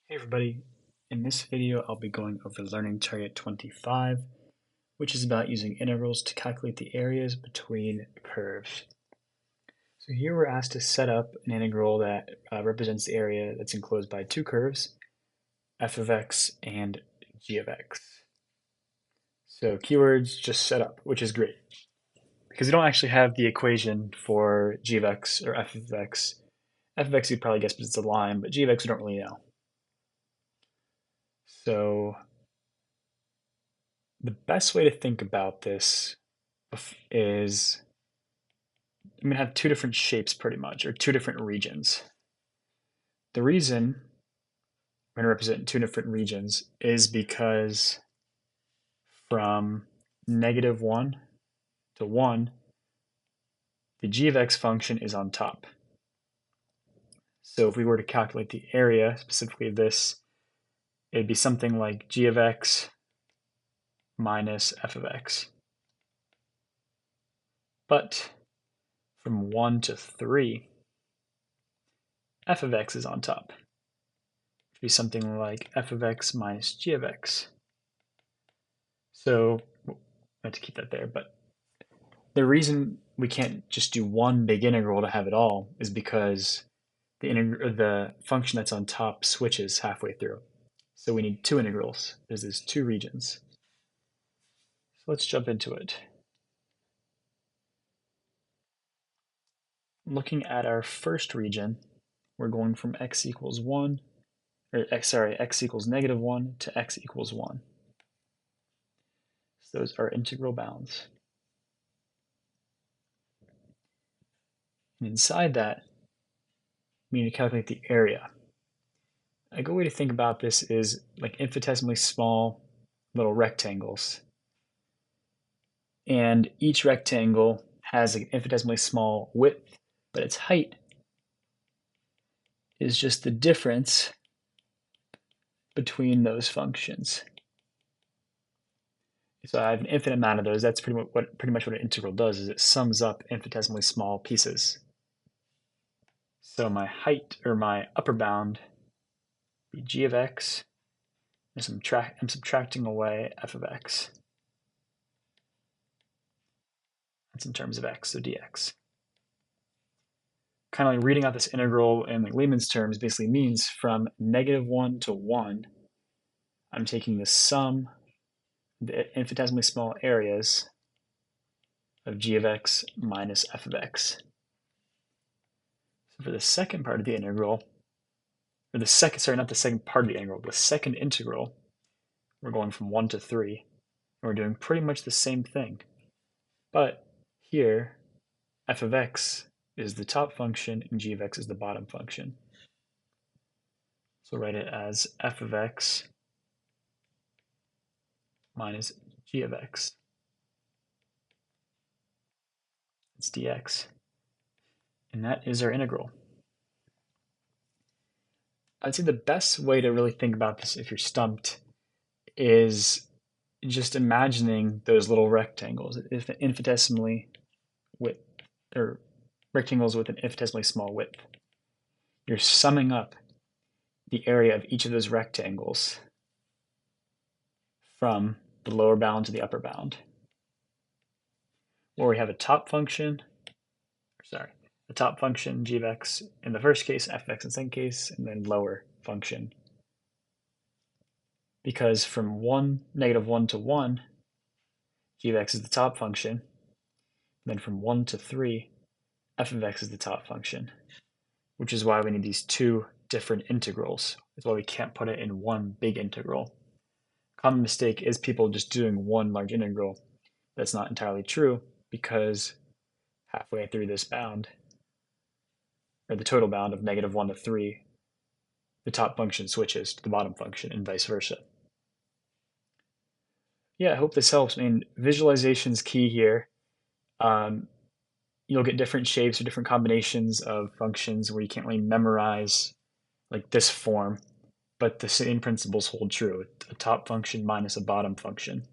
Hey everybody, in this video I'll be going over Learning Target 25, which is about using integrals to calculate the areas between curves. So here we're asked to set up an integral that represents the area that's enclosed by two curves, f of x and g of x. So keywords just set up, which is great, because we don't actually have the equation for g of x or f of x. F of x you'd probably guess because it's a line, but g of x we don't really know. So the best way to think about this is I'm going to have two different shapes pretty much, or two different regions. The reason I'm going to represent two different regions is because from -1 to 1, the g of x function is on top. So if we were to calculate the area, specifically this, it'd be something like g of x minus f of x. But from 1 to 3, f of x is on top. It'd be something like f of x minus g of x. So I have to keep that there, but the reason we can't just do one big integral to have it all is because the function that's on top switches halfway through. So we need two integrals. There's these two regions. So let's jump into it. Looking at our first region, we're going from x equals 1, or x equals -1 to x equals 1. So those are integral bounds. And inside that, we need to calculate the area. A good way to think about this is like infinitesimally small little rectangles. And each rectangle has an infinitesimally small width, but its height is just the difference between those functions. So I have an infinite amount of those. That's pretty much what an integral does, is it sums up infinitesimally small pieces. So my height, or my upper bound, be g of x. I'm subtracting away f of x. That's in terms of x, so dx. Kind of like reading out this integral in like layman's terms basically means from -1 to 1, I'm taking the sum, the infinitesimally small areas of g of x minus f of x. So for the second part of the integral, or the second, sorry, not the second part of the integral, the second integral, we're going from 1 to 3, and we're doing pretty much the same thing. But here, f of x is the top function and g of x is the bottom function. So write it as f of x minus g of x. It's dx. And that is our integral. I'd say the best way to really think about this if you're stumped is just imagining those little rectangles, infinitesimally width, or rectangles with an infinitesimally small width. You're summing up the area of each of those rectangles from the lower bound to the upper bound. Where we have a top function, the top function g of x in the first case, f of x in the second case, and then lower function. Because from -1 to 1, g of x is the top function, and then from 1 to 3, f of x is the top function, which is why we need these two different integrals. That's why we can't put it in one big integral. Common mistake is people just doing one large integral. That's not entirely true, because halfway through this bound, or the total bound of -1 to 3, the top function switches to the bottom function and vice versa. Yeah, I hope this helps. I mean, visualization is key here. You'll get different shapes or different combinations of functions where you can't really memorize like this form, but the same principles hold true. A top function minus a bottom function.